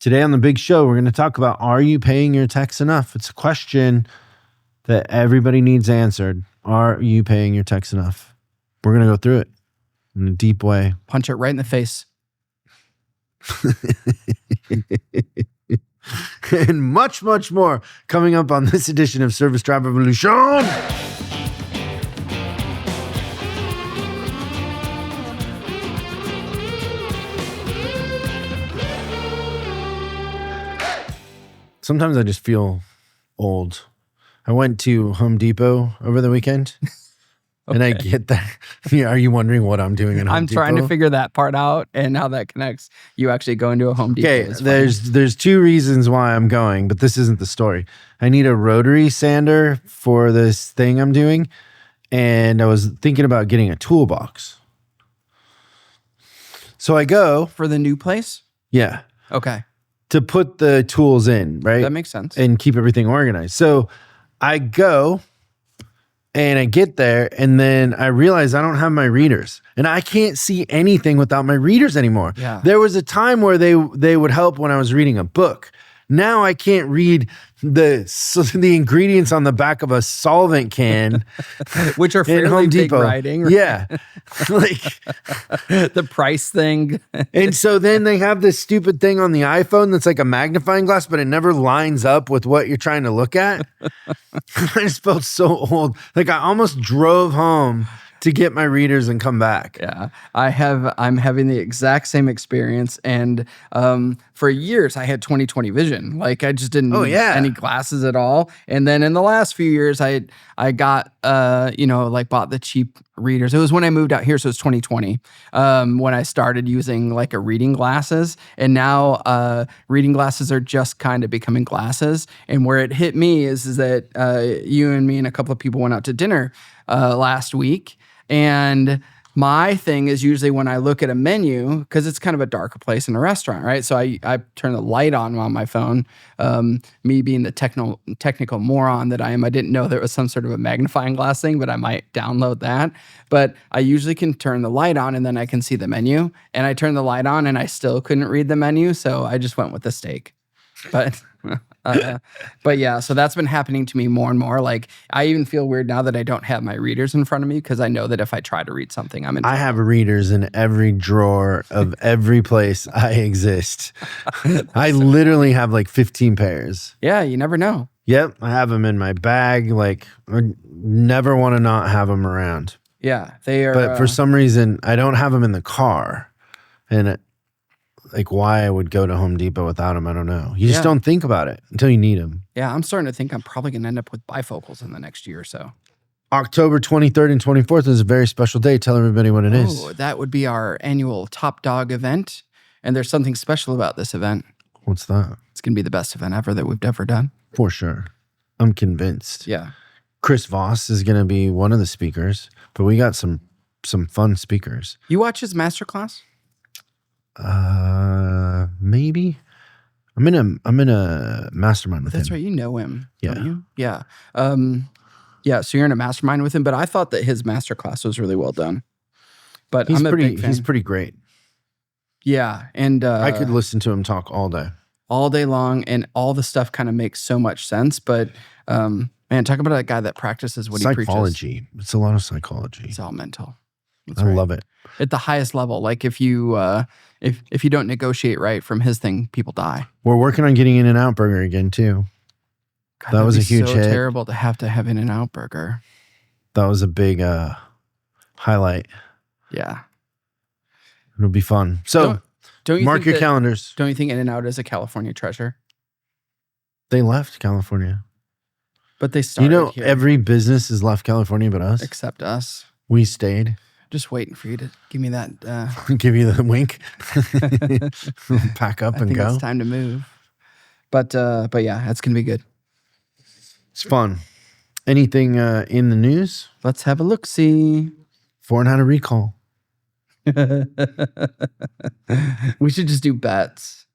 Today on the big show, we're going to talk about, are you paying your techs enough? It's a question that everybody needs answered. Are you paying your techs enough? We're going to go through it in a deep way. Punch it right in the face. And much, much more coming up on this edition of Service Drive Revolution. Sometimes I just feel old. I went to Home Depot over the weekend. Okay. And I get that. Are you wondering what I'm doing at Home Depot? I'm trying to figure that part out and how that connects. You actually go into a Home Depot. Okay, there's two reasons why I'm going, but this isn't the story. I need a rotary sander for this thing I'm doing, and I was thinking about getting a toolbox. So I go. For the new place? Yeah. Okay. To put the tools in, right? That makes sense. And keep everything organized. So I go and I get there and then I realize I don't have my readers and I can't see anything without my readers anymore. Yeah. There was a time where they would help when I was reading a book. Now I can't read the ingredients on the back of a solvent can, which are fairly Home big Depot. writing. Right? Yeah, like the price thing. And so then they have this stupid thing on the iPhone that's like a magnifying glass, but it never lines up with what you're trying to look at. I just felt so old. Like I almost drove home to get my readers and come back. Yeah, I'm having the exact same experience. And for years, I had 20/20 vision. Like I just didn't need any glasses at all. And then in the last few years, I got, bought the cheap readers. It was when I moved out here. So it's 2020 when I started using like a reading glasses. And now reading glasses are just kind of becoming glasses. And where it hit me is that you and me and a couple of people went out to dinner last week. And my thing is usually when I look at a menu, because it's kind of a darker place in a restaurant, right? So I turn the light on my phone. Me being the technical moron that I am, I didn't know there was some sort of a magnifying glass thing, but I might download that. But I usually can turn the light on and then I can see the menu. And I turned the light on and I still couldn't read the menu, so I just went with the steak. But yeah, so that's been happening to me more and more. Like I even feel weird now that I don't have my readers in front of me because I know that if I try to read something, I'm in trouble. I have readers in every drawer of every place I exist. I literally have like 15 pairs. Yeah, you never know. Yep, I have them in my bag. Like I never want to not have them around. Yeah, they are. But for some reason, I don't have them in the car. And like why I would go to Home Depot without them, I don't know. You just don't think about it until you need them. Yeah, I'm starting to think I'm probably going to end up with bifocals in the next year or so. October 23rd and 24th is a very special day. Tell everybody what it is. Oh, that would be our annual Top Dog event. And there's something special about this event. What's that? It's going to be the best event ever that we've ever done. For sure. I'm convinced. Yeah. Chris Voss is going to be one of the speakers, but we got some fun speakers. You watch his masterclass? Maybe. I'm in a mastermind with him. That's right. You know him, yeah. Don't you? Yeah. Yeah. So you're in a mastermind with him, but I thought that his masterclass was really well done. But I'm a big fan. He's pretty great. Yeah, and I could listen to him talk all day long, and all the stuff kind of makes so much sense. But man, talk about a guy that practices what he preaches. Psychology. It's a lot of psychology. It's all mental. I love it. At the highest level. Like if you if you don't negotiate right from his thing, people die. We're working on getting In-N-Out Burger again too. God, that was a huge hit. Terrible to have In-N-Out Burger. That was a big highlight. Yeah. It'll be fun. So don't you mark your calendars. Don't you think In-N-Out is a California treasure? They left California. But they started here. Every business has left California but us. Except us. We stayed. Just waiting for you to give me that. Give you the wink. Pack up and go. It's time to move. But yeah, it's going to be good. It's fun. Anything in the news? Let's have a look-see. Foreign had a recall. We should just do bets.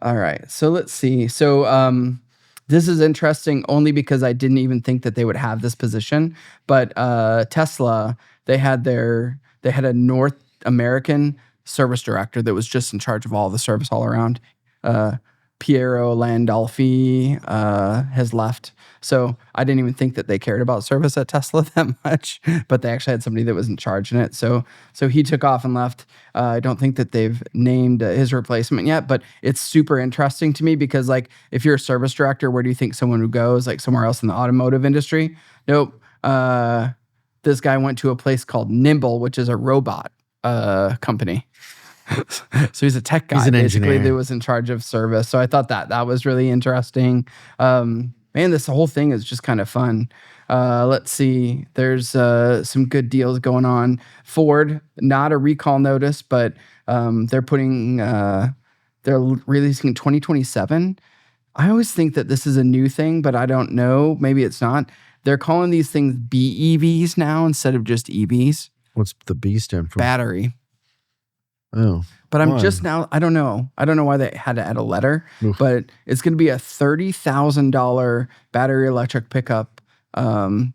All right. So let's see. So this is interesting only because I didn't even think that they would have this position. But Tesla, they had a North American service director that was just in charge of all the service all around. Piero Landolfi has left. So I didn't even think that they cared about service at Tesla that much, but they actually had somebody that was in charge in it. So he took off and left. I don't think that they've named his replacement yet, but it's super interesting to me because like if you're a service director, where do you think someone would go? Is like somewhere else in the automotive industry? Nope. This guy went to a place called Nimble, which is a robot company. So he's a tech guy, basically, that was in charge of service. So I thought that was really interesting. Man, this whole thing is just kind of fun. Let's see. There's some good deals going on. Ford, not a recall notice, but they're releasing 2027. I always think that this is a new thing, but I don't know. Maybe it's not. They're calling these things BEVs now instead of just EVs. What's the B stand for? Battery. Oh. But I'm just now, I don't know. I don't know why they had to add a letter, but it's going to be a $30,000 battery electric pickup coming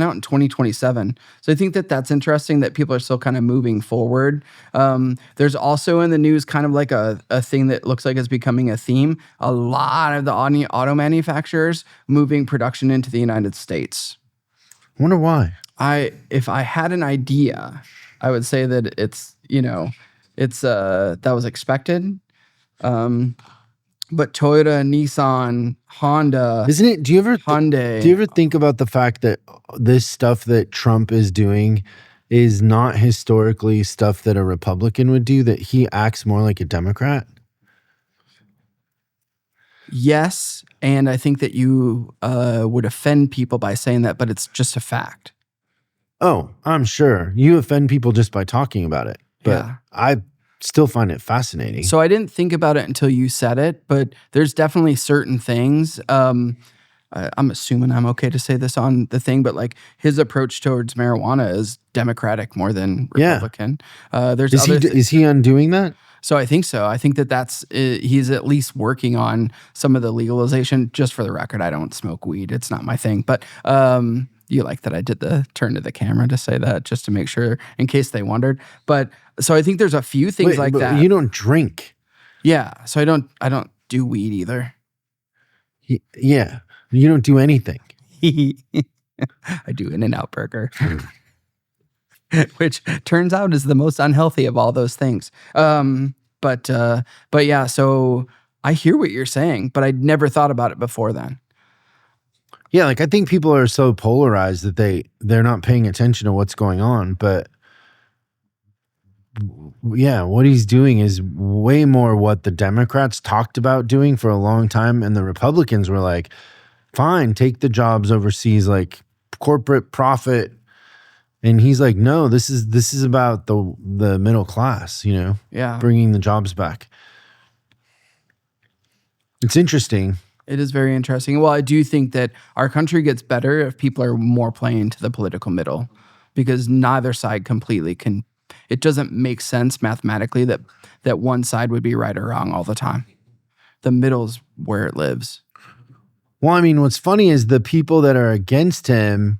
out in 2027. So I think that that's interesting that people are still kind of moving forward. There's also in the news kind of like a thing that looks like it's becoming a theme. A lot of the auto manufacturers moving production into the United States. I wonder why. If I had an idea, I would say that it's that was expected. But Toyota, Nissan, Honda, isn't it? Do you ever Hyundai? Think about the fact that this stuff that Trump is doing is not historically stuff that a Republican would do, that he acts more like a Democrat? Yes, and I think that you would offend people by saying that, but it's just a fact. Oh, I'm sure. You offend people just by talking about it. But yeah. I still find it fascinating. So I didn't think about it until you said it, but there's definitely certain things. I'm assuming I'm okay to say this on the thing, but like his approach towards marijuana is Democratic more than Republican. Yeah. Is he undoing that? So I think so. I think that's he's at least working on some of the legalization. Just for the record, I don't smoke weed. It's not my thing. But you like that I did the turn to the camera to say that just to make sure in case they wondered. But so I think there's a few things like that. You don't drink. Yeah. So I don't do weed either. Yeah. You don't do anything. I do In-N-Out Burger. Which turns out is the most unhealthy of all those things. But yeah, so I hear what you're saying, but I'd never thought about it before then. Yeah, like I think people are so polarized that they're not paying attention to what's going on. But yeah, what he's doing is way more what the Democrats talked about doing for a long time, and the Republicans were like, fine, take the jobs overseas, like corporate profit. And he's like, no, this is about the middle class, Yeah, bringing the jobs back. It's interesting. It is very interesting. Well, I do think that our country gets better if people are more playing to the political middle, because neither side completely can. It doesn't make sense mathematically that one side would be right or wrong all the time. The middle's where it lives. Well, I mean, what's funny is the people that are against him.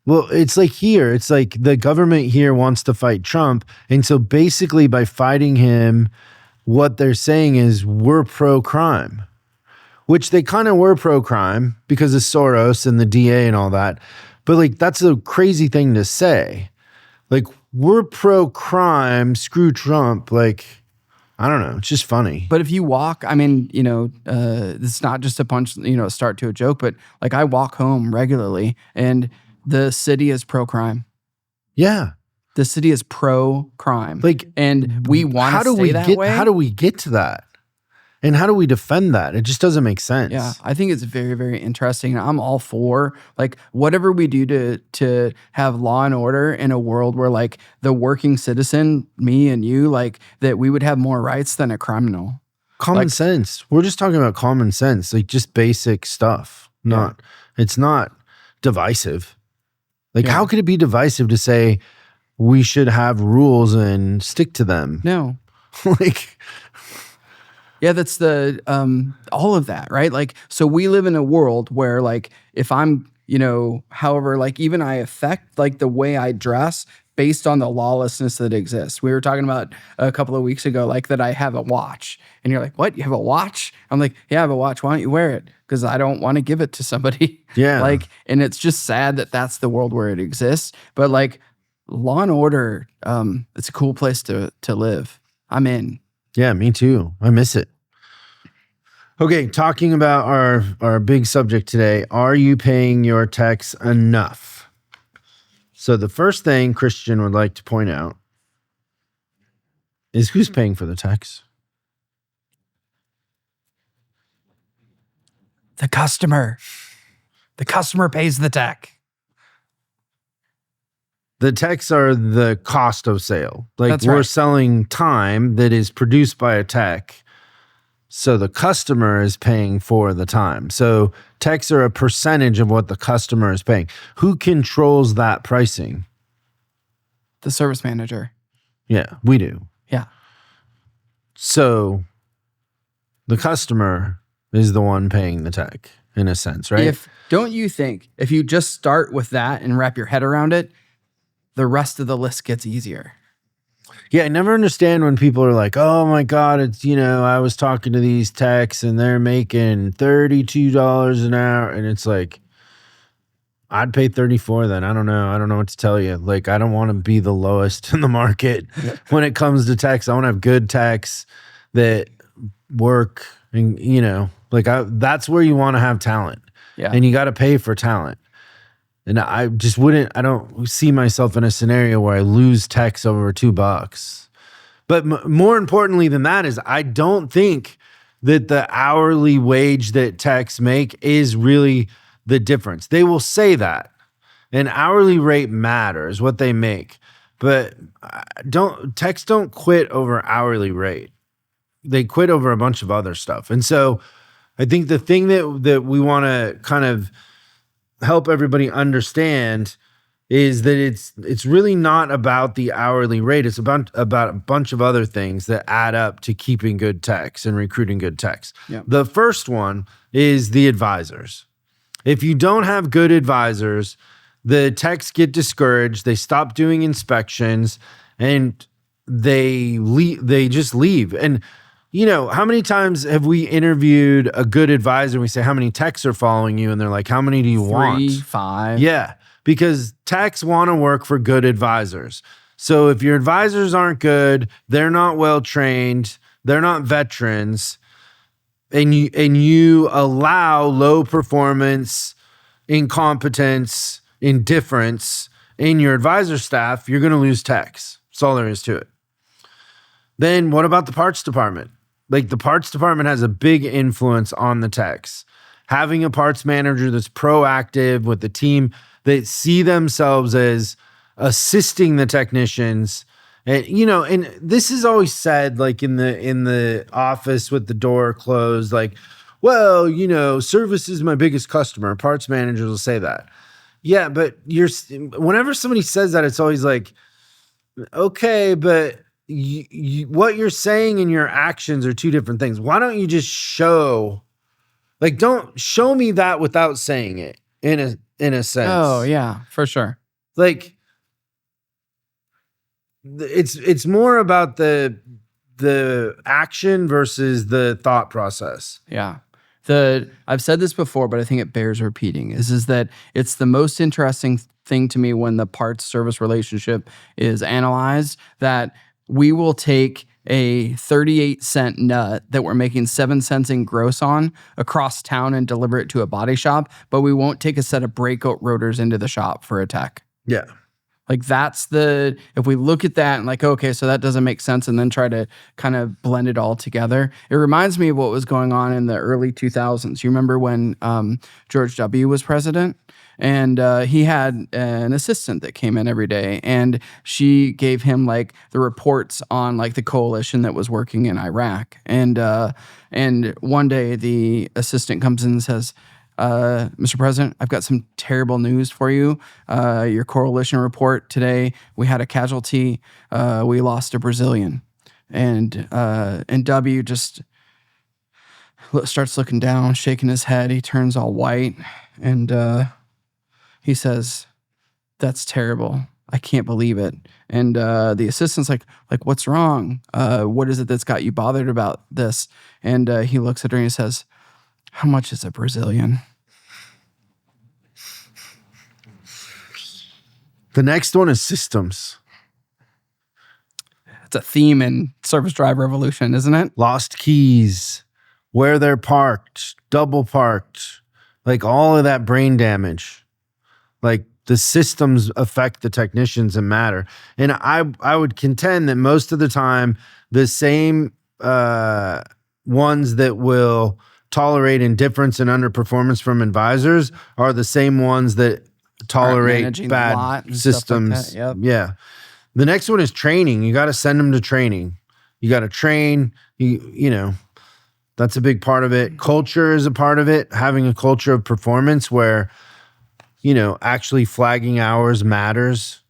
Well, it's like here. It's like the government here wants to fight Trump. And so basically by fighting him, what they're saying is we're pro-crime, which they kind of were pro-crime because of Soros and the DA and all that. But like, that's a crazy thing to say. Like, we're pro-crime, screw Trump. Like, I don't know. It's just funny. But if you walk, I mean, it's not just a punch, start to a joke, but like I walk home regularly and the city is pro-crime. Yeah. The city is pro-crime. Like, and we want to stay that way. How do we get to that? And how do we defend that? It just doesn't make sense. Yeah, I think it's very, very interesting. I'm all for like whatever we do to have law and order in a world where like the working citizen, me and you, like that we would have more rights than a criminal. Common sense. We're just talking about common sense, like just basic stuff. It's not divisive. Like how could it be divisive to say we should have rules and stick to them? No. Like... Yeah, that's the all of that, right? Like, so we live in a world where, like, if I'm, however, like, even I affect like the way I dress based on the lawlessness that exists. We were talking about a couple of weeks ago, like that I have a watch. And you're like, what? You have a watch? I'm like, yeah, I have a watch. Why don't you wear it? Because I don't want to give it to somebody. Yeah. Like, and it's just sad that that's the world where it exists. But like Law and Order, it's a cool place to live. I'm in. Yeah, me too. I miss it. Okay, talking about our big subject today, are you paying your techs enough? So the first thing Christian would like to point out is who's paying for the techs? The customer. The customer pays the tech. The techs are the cost of sale. Like That's we're right. selling time that is produced by a tech. So the customer is paying for the time. So techs are a percentage of what the customer is paying. Who controls that pricing? The service manager. Yeah, we do. Yeah. So the customer is the one paying the tech in a sense, right? Don't you think if you just start with that and wrap your head around it, the rest of the list gets easier? Yeah, I never understand when people are like, oh my God, it's, I was talking to these techs and they're making $32 an hour. And it's like, I'd pay 34 then. I don't know. I don't know what to tell you. Like, I don't want to be the lowest in the market when it comes to techs. I want to have good techs that work and, that's where you want to have talent. Yeah. And you got to pay for talent. And I don't see myself in a scenario where I lose techs over $2. But more importantly than that is I don't think that the hourly wage that techs make is really the difference. They will say that an hourly rate matters, what they make, but techs don't quit over hourly rate. They quit over a bunch of other stuff. And so I think the thing that we want to kind of help everybody understand is that it's really not about the hourly rate. It's about a bunch of other things that add up to keeping good techs and recruiting good techs. Yeah. The first one is the advisors. If you don't have good advisors, the techs get discouraged. They stop doing inspections and they just leave. And how many times have we interviewed a good advisor and we say, how many techs are following you? And they're like, how many do you want? 3, 5. Yeah, because techs want to work for good advisors. So if your advisors aren't good, they're not well trained, they're not veterans, and you allow low performance, incompetence, indifference in your advisor staff, you're going to lose techs. That's all there is to it. Then what about the parts department? Like the parts department has a big influence on the techs. Having a parts manager that's proactive with the team that see themselves as assisting the technicians. And, and this is always said like in the office with the door closed, like, well, service is my biggest customer. Parts managers will say that. Yeah, but whenever somebody says that, it's always like, okay, but what you're saying and your actions are two different things. Why don't you just don't show me that without saying it in a sense. Oh yeah, for sure. Like it's more about the action versus the thought process. Yeah. I've said this before, but I think it bears repeating is that it's the most interesting thing to me when the parts service relationship is analyzed, that we will take a 38-cent nut that we're making 7 cents in gross on across town and deliver it to a body shop, but we won't take a set of breakout rotors into the shop for a tech. Yeah. Like if we look at that and like, okay, so that doesn't make sense, and then try to kind of blend it all together. It reminds me of what was going on in the early 2000s. You remember when George W. was president? And he had an assistant that came in every day, and she gave him like the reports on like the coalition that was working in Iraq. And one day the assistant comes in and says, Mr. President, I've got some terrible news for you. Your coalition report today, we had a casualty. We lost a Brazilian. And W just starts looking down, shaking his head. He turns all white, and he says, "That's terrible. I can't believe it. And the assistant's like, what's wrong? What is it that's got you bothered about this? And he looks at her and he says, how much is a Brazilian? The next one is systems. It's a theme in Service Drive Revolution, isn't it? Lost keys, where they're parked, double parked, like all of that brain damage. Like the systems affect the technicians and matter. And I would contend that most of the time, the same ones that will tolerate indifference and underperformance from advisors are the same ones that tolerate bad systems. Like yep. Yeah. The next one is training. You got to send them to training. You got to train, you know, that's a big part of it. Culture is a part of it. Having a culture of performance where, you know, actually flagging hours matters.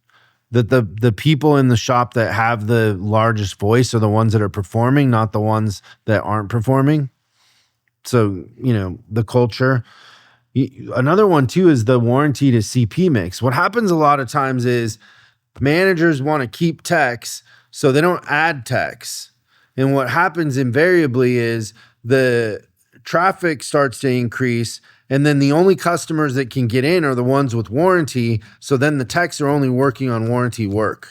That the people in the shop that have the largest voice are the ones that are performing, not the ones that aren't performing. So, you know, the culture. Another one too is the warranty to CP mix. What happens a lot of times is managers want to keep techs, so they don't add techs. And what happens invariably is the traffic starts to increase, and then the only customers that can get in are the ones with warranty. So then the techs are only working on warranty work.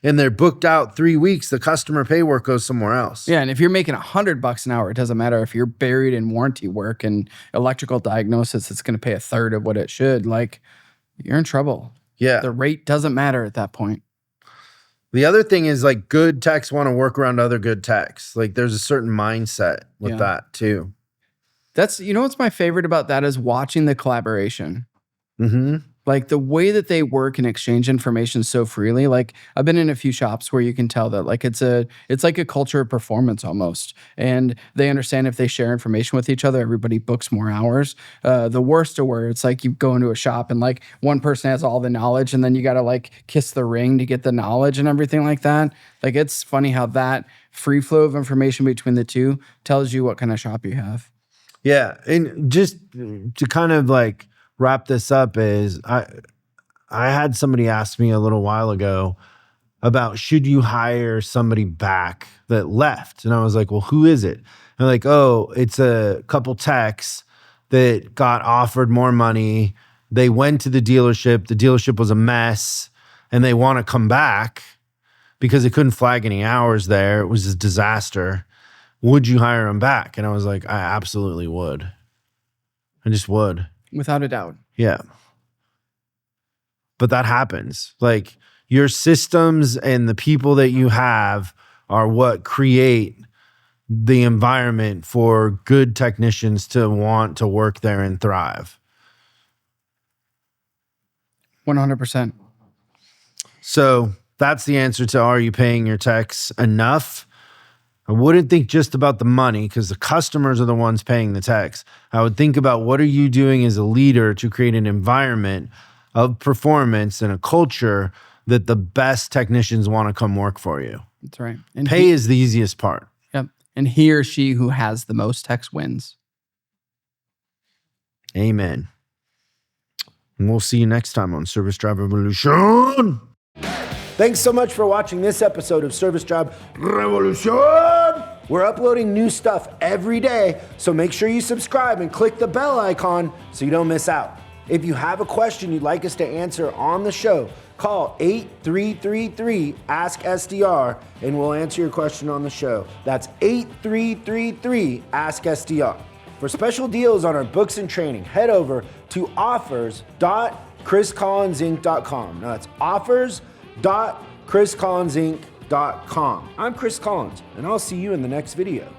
And they're booked out 3 weeks. The customer pay work goes somewhere else. Yeah, and if you're making $100 an hour, it doesn't matter if you're buried in warranty work and electrical diagnosis, it's going to pay a third of what it should. Like, you're in trouble. Yeah. The rate doesn't matter at that point. The other thing is like good techs want to work around other good techs. Like there's a certain mindset with that too. That's, you know, what's my favorite about that is watching the collaboration. Mm-hmm. Like the way that they work and exchange information so freely. Like I've been in a few shops where you can tell that like it's like a culture of performance almost. And they understand if they share information with each other, everybody books more hours. The worst of where it's like you go into a shop and like one person has all the knowledge and then you got to like kiss the ring to get the knowledge and everything like that. Like it's funny how that free flow of information between the two tells you what kind of shop you have. Yeah. And just to kind of like wrap this up is I had somebody ask me a little while ago about should you hire somebody back that left? And I was like, well, who is it? And they're like, oh, it's a couple techs that got offered more money. They went to the dealership was a mess, and they want to come back because they couldn't flag any hours there. It was a disaster. Would you hire them back? And I was like, I absolutely would. I just would. Without a doubt. Yeah. But that happens. Like your systems and the people that you have are what create the environment for good technicians to want to work there and thrive. 100%. So that's the answer to, are you paying your techs enough? I wouldn't think just about the money because the customers are the ones paying the techs. I would think about what are you doing as a leader to create an environment of performance and a culture that the best technicians want to come work for you. That's right. And pay is the easiest part. Yep. And he or she who has the most techs wins. Amen. And we'll see you next time on Service Drive Revolution. Thanks so much for watching this episode of Service Drive Revolution. We're uploading new stuff every day, so make sure you subscribe and click the bell icon so you don't miss out. If you have a question you'd like us to answer on the show, call 8333-ASK-SDR and we'll answer your question on the show. That's 8333-ASK-SDR. For special deals on our books and training, head over to offers.chriscollinsinc.com. Now that's offers.chriscollinsinc.com. I'm Chris Collins, and I'll see you in the next video.